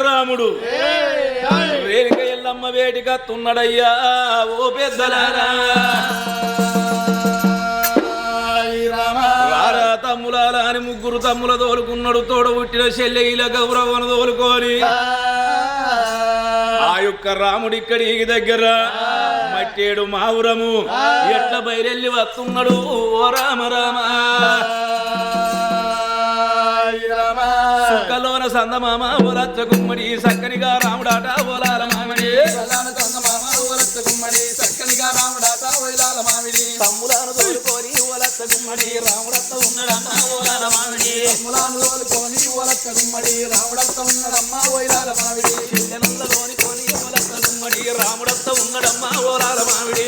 రాముడు రేణుక ఎల్లమ్మ వేటికత్తున్నాడయ్యా ఓ పెద్దలారా రారా తమ్ములారా అని ముగ్గురు తమ్ముల తోలుకున్నాడు తోడ పుట్టిన చెల్లెల గౌరవను తోలుకొని ఆ యొక్క రాముడిక్కడి దగ్గర మట్టేడు మావురము ఎట్ల బయలెల్లి వస్తున్నాడు ఓ రామ రామ సుక్కలోన సందమామ ఓలచ్చ గుమ్మడి సక్కనిగా రాముడాట ఓలాల మామిడి తమ్ములను తోలుకొని ఓలచ్చ గుమ్మడి రాముడత్త ఉన్నాడమ్మ ఓలాల మామిడి చెల్లెనల్లలోని కొని ఓలచ్చ గుమ్మడి రాముడత్త ఉన్నాడమ్మ ఓలాల మామిడి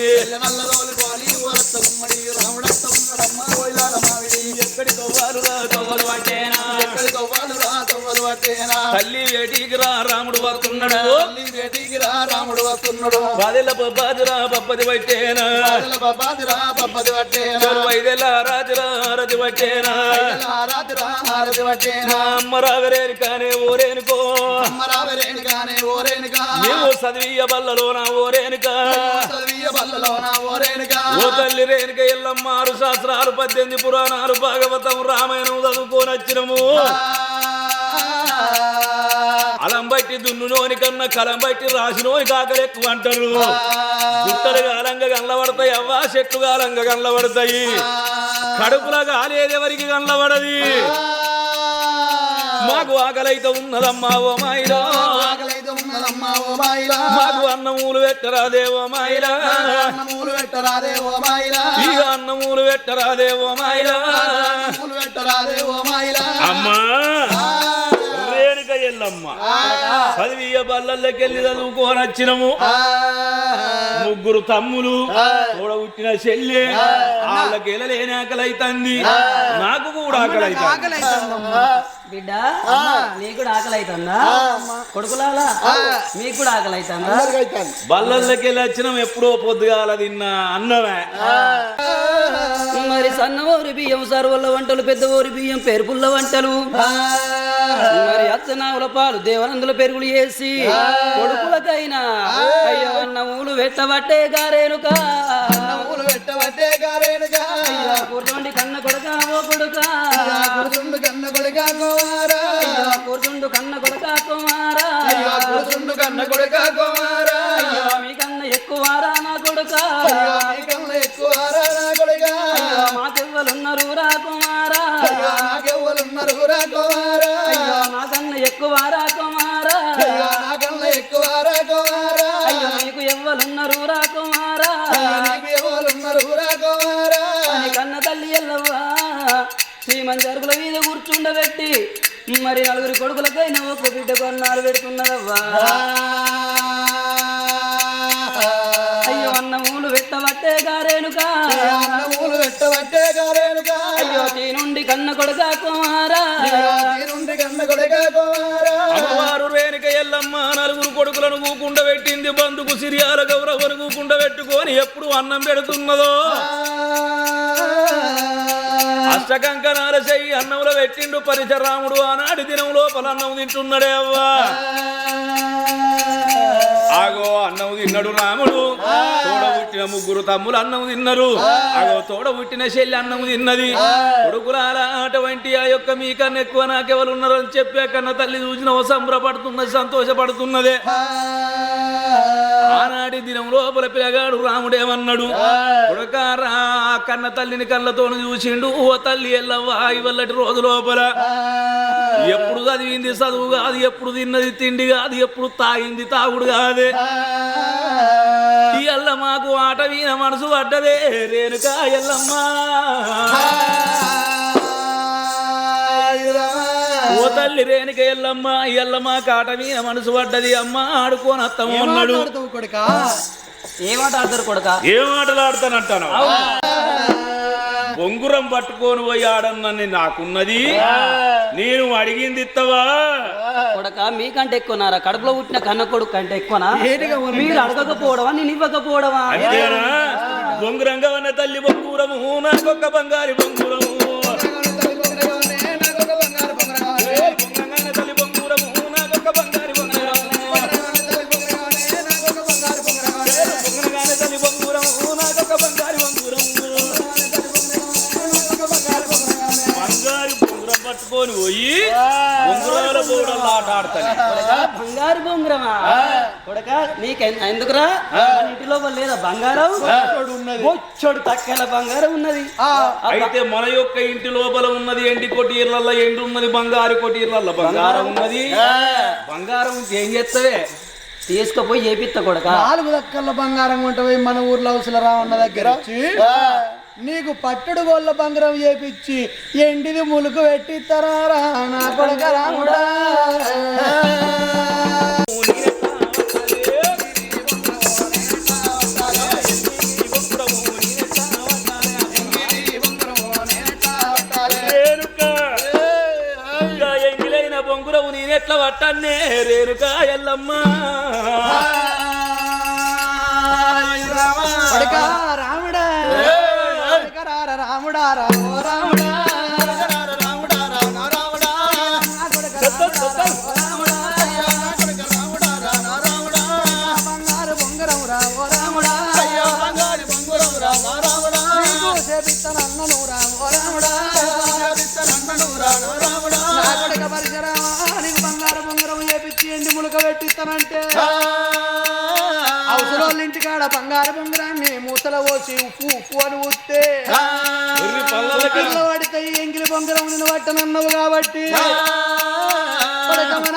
ఎక్కడి తవ్వాలురా తవ్వలు పట్టేనా తల్లి వేటికి రా రాముడు వస్తున్నాడు బాదెల బొబ్బాదిరా బొబ్బది పట్టేనా వైదెల రాజురా ఆరతి పట్టేనా అమ్మరావరేని కానే ఓరేనుకో నీవు చదివియ బల్లలోనా ఓరేనుకా ఓ తల్లి రేణుక ఎల్లమ్మ 6 శాస్త్రాలు 18 పురాణాలు భాగవతం రామాయణం చదువుకొని వచ్చినము అలం బట్టి దున్నునోని కన్నా కలం బట్టి రాసినోని కాకలు ఎక్కువ అంటారు గుట్టలు గాలంగా గండ్లబడతాయి అవ్వా చెట్లు గాలంగా గండ్లబడతాయి కడుపులా గాలేదెవరికి గండ్లబడది మాకు ఆకలైతే ఉన్నదమ్మా ఓ మాయిరా మాకు అన్నమూలు పెట్టరాదేవో మాయిరా ఇక అన్నమూలు పెట్టరాదేవో మాయిరా అమ్మా రేణుక ఎల్లమ్మ చదివియ బల్లల్లోకెళ్ళి చదువుకొని వచ్చినము ముగ్గురు తమ్ములు తోడ పుట్టిన చెల్లె వాళ్ళకి వెళ్ళలేని ఆకలైతుంది నాకు కూడా ఆకలైతుంది బిడ్డ నీకు కూడా ఆకలి అవుతుందా కొడుకులాలా మీకు కూడా ఆకలి అవుతుందా బల్లల్లోకి వెళ్ళి వచ్చినాం ఎప్పుడో పొద్దుగాల తిన్నా అన్నమే మరి సన్న ఊరి బియ్యం సర్వల్ల వంటలు పెద్ద ఊరి బియ్యం పెరుగుల వంటలు మరి అచ్చనావుల పాలు దేవనందుల పెరుగులు వేసి కొడుకులకైనా అయ్యో అన్నమూలు పెట్టబట్టే గారేనుక కూర్చోండి కన్న కొడక ఓ కొడుక కూర్చుండు కన్న కొడక కుమారా మీకన్నా ఎక్కువారా నా కొడుక మాకెవ్వలున్నారు రా కుమారా నాకన్నా ఎక్కువారా కుమారా అయ్యో నీకు ఎవ్వలున్నారు రా కుమారా అని కన్న తల్లి ఎల్లవ్వా శ్రీమంజరుగుల మీద కూర్చుండబెట్టి మరి 4 కొడుకులకైనా ఒక బిడ్డ కొన్నాళ్ళు పెడుతున్నదవ్వా అయ్యో అన్నమూలు పెట్టబట్టే గారేనుక అయ్యో తీనుండి కన్న కొడుక కుమారా అమ్మవారు రేణుక ఎల్లమ్మ 4 కొడుకులను కూకుండ పెట్టింది బంధుకు సిరియాల గౌరవను కూకుండ పెట్టుకొని ఎప్పుడు అన్నం పెడుతున్నదో అష్టకంకణాల చెయ్యి అన్నంలో పెట్టిండు పరిచరాముడు ఆనాటి దినం లోపల అన్నం తింటున్నాడే అవ్వా ఆగో అన్నం తిన్నాడు రాముడు తోడ పుట్టిన 3 తమ్ములు అన్నం తిన్నారు ఆగో తోడ పుట్టిన చెల్లి అన్నం తిన్నది కొడుకులారా అటువంటి ఆ యొక్క మీకన్నా ఎక్కువ నాకెవరు ఉన్నారు అని చెప్పే కన్నా తల్లి చూసిన సంబరపడుతున్నది సంతోషపడుతున్నదే ఆనాటి దినం లోపల పిల్లగాడు రాముడేమన్నాడు కొడుకారా కన్న తల్లిని కళ్ళతోను చూసిండు ఓ తల్లి ఎల్లవ్వ ఇవల్లటి రోజు లోపల ఎప్పుడు చదివింది చదువు కాదు ఎప్పుడు తిన్నది తిండి కాదు ఎప్పుడు తాగింది తాగుడు కాదే ఎల్ల మాకు ఆట వీణ మనసు పడ్డదే రేణుక ఎల్లమ్మ ఓ తల్లి రేణుక ఎల్లమ్మ ఎల్లమ్మ కాట వీణ మనసు పడ్డది అమ్మ ఆడుకోని అత్తమ్మ అన్నాడు ఏం ఆట ఆడతారు కొడుక ఏం ఆటలు ఆడతానంటాను బొంగురం పట్టుకొని పోయి ఆడన్నని నాకున్నది నేను అడిగింది ఇత్తవా కొడక మీకంటే ఎక్కువనారా కడుపులో పుట్టిన కన్న కొడుకు కంటే ఎక్కువనా మీరు అడగకపోవడమా నేను ఇవ్వకపోవడమా అంతేనా బొంగురంగా ఉన్న తల్లి బొంగురము నాకొక్క బంగారు బొంగురము తల్లి బొంగురము నాకొక్క బంగారు బొంగురం పట్టుకొని పోయి బొంగురాల బోడలు ఆట ఆడతాను. బంగారు బొంగురమా కొడక ఎందుకురా ఇంటి లోపల లేదా బంగారం బొచ్చడు తక్కల బంగారం ఉన్నది. అయితే మన యొక్క ఇంటి లోపల ఉన్నది ఎండి కొట్టీర్లల్లో ఎండు ఉన్నది, బంగారు కొట్టీర్లల్లో బంగారం ఉన్నది. బంగారం ఏం చేస్తావే తీసుకుపోయి చేపిస్తా కొడక. 4 దక్కల బంగారం ఉంటవి మన ఊర్లో అవసరం రావన్న దగ్గర నీకు పట్టుడు గోళ్ళ బంగారం చేపిచ్చి ఎండిది ములుకు పెట్టిస్తారా నా కొడక రాముడా. బొంగురవు నేనెట్లా పట్టన్నే రేణుకా ఎల్లమ్మ రాముడా రాముడా రాముడా బంగారు బొంగరం రావో రాముడా చేపిస్తానన్నను రావో రాముడా నీకు బంగారు బొంగరం చేపించి ఎండి ములక పెట్టిస్తానంటే అవసరం ఇంటికాడ బంగారు బొంగరాన్ని మూతల పోసి ఉప్పు ఉప్పు అని ఊస్తే పడితే ఎంగిలి బొంగరం నిన్ను పట్టనన్నావు కాబట్టి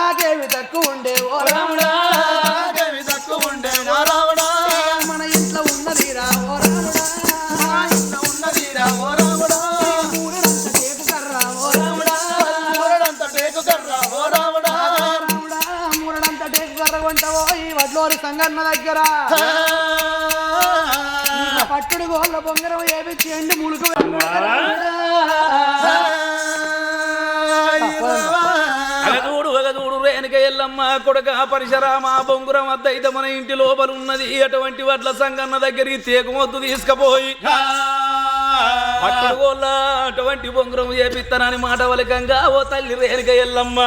నాకేమి తక్కువ ఉండే ఓ రాముడా మన ఇంట్లో ఉన్నది రా ఓ రాముడా వడ్లోరి సంగన్న దగ్గర పట్టుడు గోళ్ళ బొంగరం ఏపిచ్చి ఎండి ములుకు అగదూడు రేణుక ఎల్లమ్మ కొడక పరిశరామ బొంగురం వద్ద అయితే మన ఇంటి లోపల ఉన్నది. అటువంటి వడ్ల సంగన్న దగ్గరికి తేకమొద్దు తీసుకుపోయి పట్టుకోళ్ళ అటువంటి బొంగురం చేపిస్తానని మాట వలకంగా ఓ తల్లి రేణుక ఎల్లమ్మ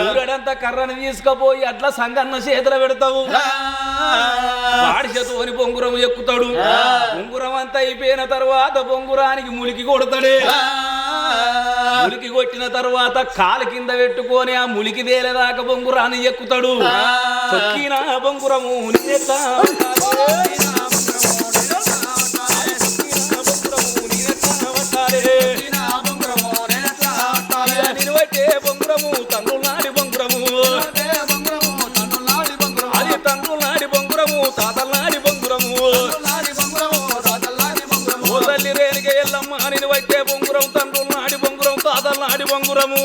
ఊరడంతా కర్రని తీసుకుపోయి అట్లా సంగన్న చేతులు పెడతావు. వాడి చేతుని బొంగురం ఎక్కుతాడు. బొంగురం అంతా అయిపోయిన తర్వాత బొంగురానికి ములికి కొడతాడే. ములికి కొట్టిన తర్వాత కాలు కింద పెట్టుకొని ఆ ములికి తేలేదాకా బొంగురాన్ని ఎక్కుతాడు. తొక్కిన బొంగురము నిలబట్టే బొంగురము తండ్రులాడి బొంగురము అది తండ్రులాడి బొంగురము తాతల్లాడి బొంగురము ఓ తల్లి రేణుక ఎల్లమ్మ నిలబట్టే బొంగురం తండ్రులాడి బొంగురం తాతల్లాడి బొంగురము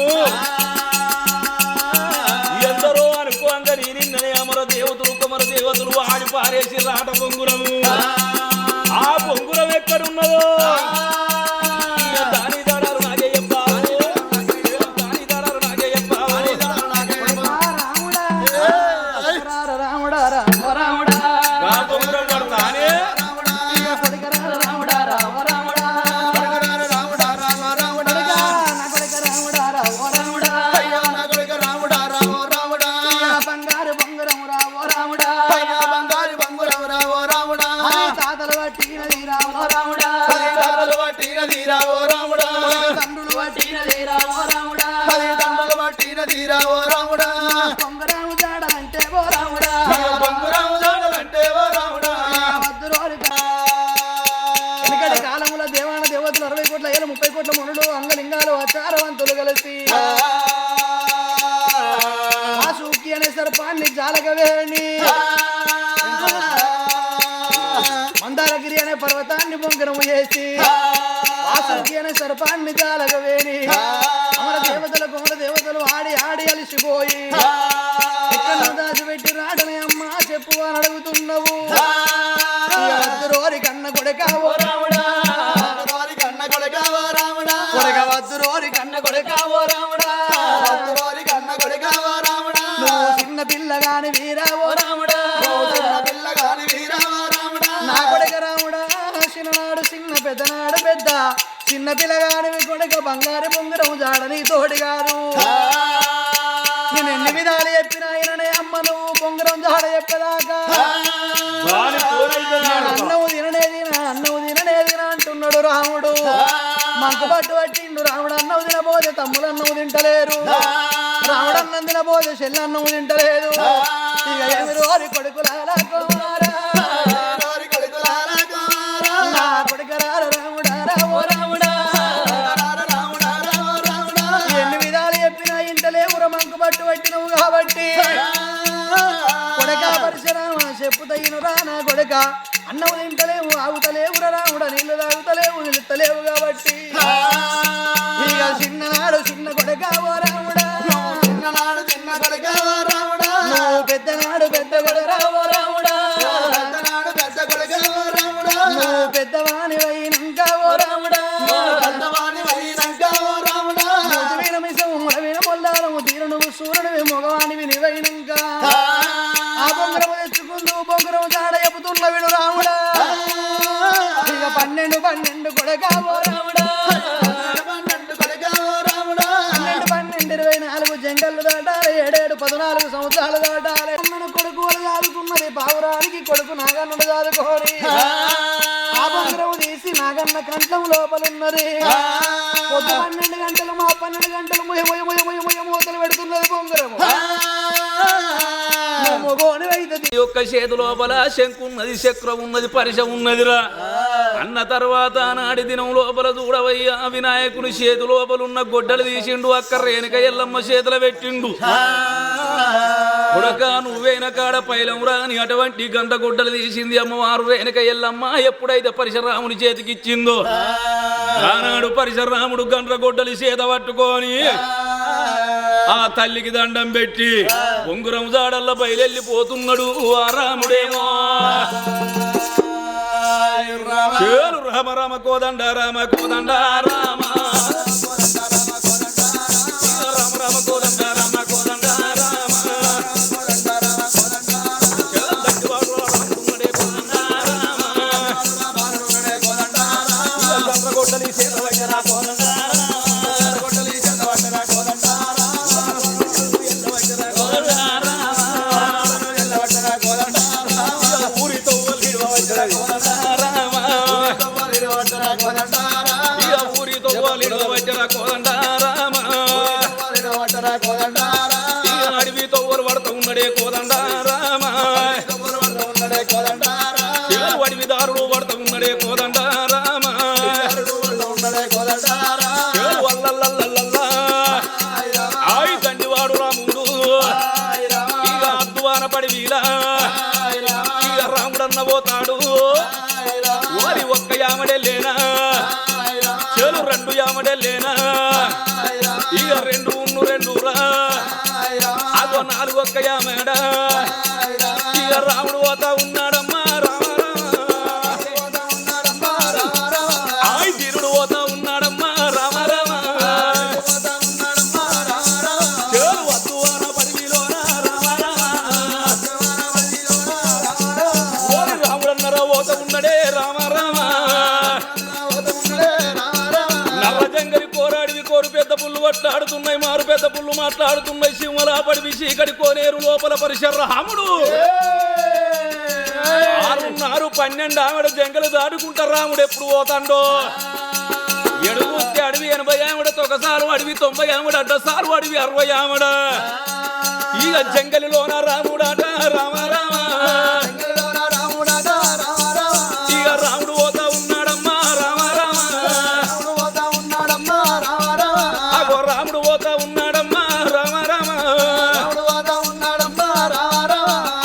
ఎందరో అనుకోంగని నిన్ననే అమర దేవతలు కుమర దేవతలు ఆడి పారేసి రాట బొంగురము. ఆ బొంగురం ఎక్కడున్నదో దాని దడారు నాగే చెప్పావు. రాముడా రాముడా బొంగురం కడతానే బంగారు బొంగరం రావో రాముడా తాతలు పట్టినది రావో రాముడా తండ్రులు పట్టినది రావో రాముడా బొంగరాము జాడలంటే ఓ రాముడా ఎందుకంటే కాలముల దేవాన దేవతలు 60 కోట్ల 30 కోట్ల మనులు అంగలింగాలు ఆచారవంతులు కలిసి వాసుకి అనే సర్పాన్ని జాలగవేణి మందారగిరి అనే పర్వతాన్ని బొంగరము చేసి వాసుకి అనే సర్పాన్ని జాలగవేణి అమర దేవతలు ఆడి ఆడి అలిసిపోయి ఎక్కడ దాచిపెట్టి రాడని అమ్మ చెప్పు అని అడుగుతున్నావు. వద్దురోరి కన్న కొడకావో రాముడా వద్దురోరి కన్న కొడకావో రాముడా నువ్వు చిన్న పిల్లగాని వీరావో రాముడా నా కొడక రాముడా చిన్ననాడు చిన్న పెద్దనాడు పెద్ద చిన్న పిల్లగాని కొడక బంగారు బొంగరం జాడని తోడిగారు. నేను ఎన్ని విధాలు చెప్పినా ఆయననే అమ్మ నువ్వు బొంగరం జాడ చెప్పేదాకా అన్నవు తిననేది అంటున్నాడు రాముడు. మంకు పట్టు పట్టింది తింటుండు రాముడు అన్నం తినబోతే తమ్ముడు అన్నం తింటలేరు రాముడు అన్నం తినబోతే చెల్లి అన్నం తింటలేదు ఇక ఏమి రోరి కొడుకులారా కుమారా నా కొడుకులార రాముడారా ఓ రాముడా ఎన్ని విధాలు చెప్పినా ఇంటలేవుర మంకు పట్టు పట్టినవు కాబట్టి కొడక పరశురామ చెప్పు తగినరా నా కొడక అన్నం తింటలేవు ఆగుతలేవురా రాముడ నీళ్ళు తాగుతలేవు నిలుస్తలేవు కాబట్టి ఇక చిన్ననాడు చిన్న కొడక ఓ రాముడా నువ్వు పెద్దనాడు పెద్ద కొడరా ఓ రాముడా నువ్వు పెద్దవాణి అయినంక ఓ రాముడా ముదివిన మిసము ములవిన మొల్లారము తీరు నువ్వు సూర్యుడివి మగవాణివి నివైనంక ఆ బొంగరము తెచ్చుకుందు బొంగరము చాడ చెబుతున్న విడు రాముడా ఇక 12 కొడక ఓ రాముడా 12 24 జంగళ్ళు దాటాలి 7 14 సంవత్సరాలు దాటాలి అన్నను కొడుకు దాదుకున్నది పావురానికి కొడుకు నాగన్నుడు దాదుకోని ఆ బొంగరము తీసి నాగన్న కంఠం లోపలున్నది పొద్దు 12 గంటలు మా 12 గంటలు ముయ మూతలు పెడుతున్నది బొంగరము ఈ యొక్క చేతి లోపల శంకున్నది చక్రం ఉన్నది పరిశ ఉన్నదిరా అన్న తర్వాత నాడి దినం లోపల చూడవయ్యా వినాయకుని చేతి లోపలున్న గొడ్డలు తీసిండు అక్క రేణుక ఎల్లమ్మ చేతుల పెట్టిండు కొడక నువ్వేన కాడ పైలంరా అని అటువంటి గంట గొడ్డలు తీసింది అమ్మవారు రేణుక ఎల్లమ్మ ఎప్పుడైతే పరశురాముని చేతికిచ్చిందో ఆనాడు పరశురాముడు గంట గొడ్డలి చేత పట్టుకొని ఆ తల్లికి దండం పెట్టి ఉంగురం జాడల్ల బయలెళ్ళిపోతున్నాడు ఆ రాముడేమో చేరు రామ రామ కోదండ రామ కోదండ రామ రామ రామ కోదండ రామ కోదండ రామ గొడ్డలి చేత వచ్చరా కోదండ అడవితో పడుతూ ఉన్నడే కోదండారామ అడవిదారుడు పడుతూ ఉన్నడే కోదండారామ ఆయి దండివాడు రాముడు ఇక అద్వాన పడి వీలా ఇక రాముడన్న పోతాడు వారి ఒక్క యామడే లేనా చెలు 2 యామడే లేనా ఇక 2 రా అదో 4 ఒక్క యామడ ఇక రాముడు పోతా ఉన్నాడమ్మా రామ ఆయి తీరుడు పోతా ఉన్నాడమ్మా రామ రామ చెలు అద్వాన పడివిలోన రామ రామ రాముడన్నరా పోతా ఉన్నడే రామ రామ జంగలి కోరాడివి కోరు పెద్ద పుల్లు వట్లాడుతున్నాయి మారు పెద్ద పుల్లు మాట్లాడుతున్నాయి సింహలా పడివి చీకటి కోనేరు లోపల పరశురాముడు 12 ఆవిడ జంగలు దాటుకుంటా రాముడు ఎప్పుడు పోతాండో ఎడుగుస్తే అడవి 80 ఆవిడ ఒకసారి అడవి 90 ఆవిడ అడ్డసారు అడవి 60 ఆవిడ ఇక జంగలిలోన రాముడాట రామ రామ ఇక రాముడు పోతా ఉన్నాడమ్మా రామ రామ రాముడు పోతా ఉన్నాడమ్మా రామ రామ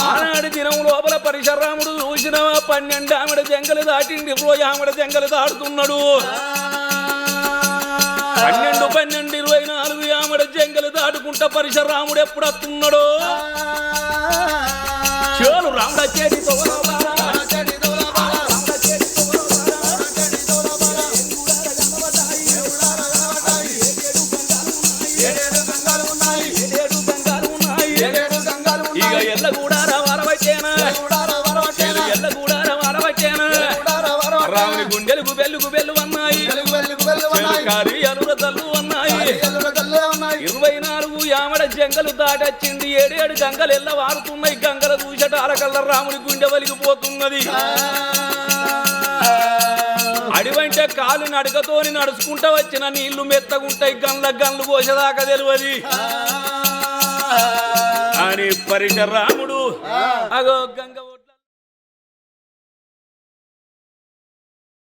ఆనాడు దినం లోపల పరశురాముడు చూసిన 12 ఆవిడ జంగలు దాటింది 20 ఆవిడ జంగలు దాటుతున్నాడు 12 24 ఆవిడ జంగలు దాటుకుంటా పరశురాముడు ఎప్పుడు వస్తున్నాడో చేలు రాముడ చేతితో ఇక ఎల్ల కూడా వరవచ్చేనా ఎల్ల కూడా వరవచ్చేనా రాముని గుండెలకు బెల్లు అన్నాయి కార్యాలు తల్లు అన్నాయి 24 ఆవిడ జంగలు దాటొచ్చింది 7 గంగలు ఎల్ల వారుతున్నాయి గంగల దూషట అరకల్ల రాముని గుండె వలిగిపోతున్నది అడివంటే కాలు నడకతోని నడుచుకుంటా వచ్చిన నీళ్లు మెత్తగుంటాయి గన్లు పోసేదాకా తెలియదు అని పరిశరాముడు అగో